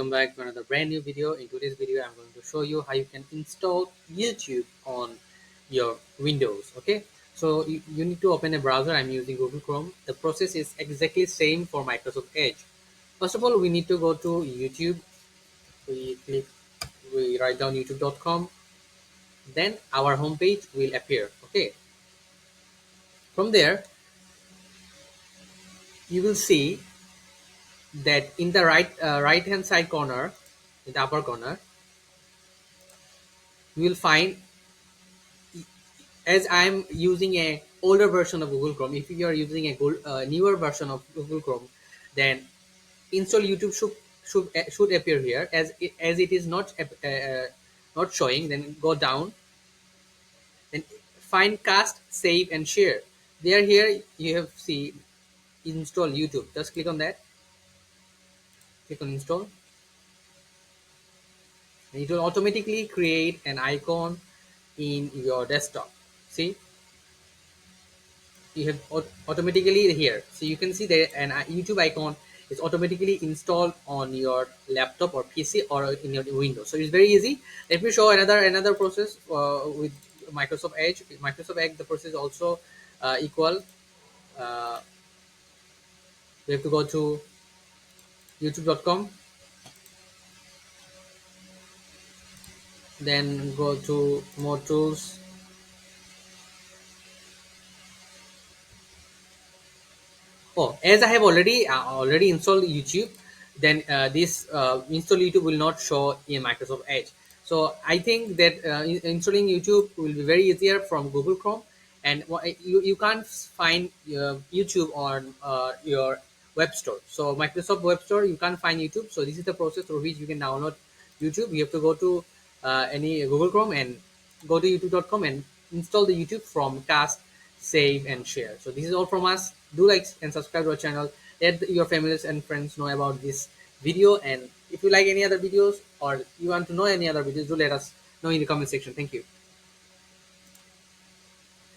Welcome back to another brand new video. In today's video I'm going to show you how you can install YouTube on your Windows. Okay, so you need to open a browser. I'm using Google Chrome. The process is exactly same for Microsoft Edge. First of all, we need to go to YouTube. We write down youtube.com, then our homepage will appear. Okay, from there you will see that in the right hand side corner, in the upper corner, you will find, as I'm using a older version of Google Chrome. If you are using a newer version of Google Chrome, then install YouTube should appear here. As it is not showing, then go down, then find cast, save and share. There, here you have see install YouTube. Just click on that. Click on install, and it will automatically create an icon in your desktop. See, you have automatically here, so you can see that an YouTube icon is automatically installed on your laptop or PC or in your Windows. So it's very easy. Let me show another process with Microsoft Edge. The process is also equal. We have to go to youtube.com, then go to more tools. Oh, as I have already installed YouTube, then this install YouTube will not show in Microsoft Edge. So I think that installing YouTube will be very easier from Google Chrome, and you can't find YouTube on your web store. So Microsoft Web Store, you can't find YouTube. So this is the process through which you can download YouTube. You have to go to any Google Chrome and go to youtube.com and install the YouTube from cast, save and share. So this is all from us. Do like and subscribe to our channel. Let your families and friends know about this video, and if you like any other videos or you want to know any other videos, do let us know in the comment section. Thank you.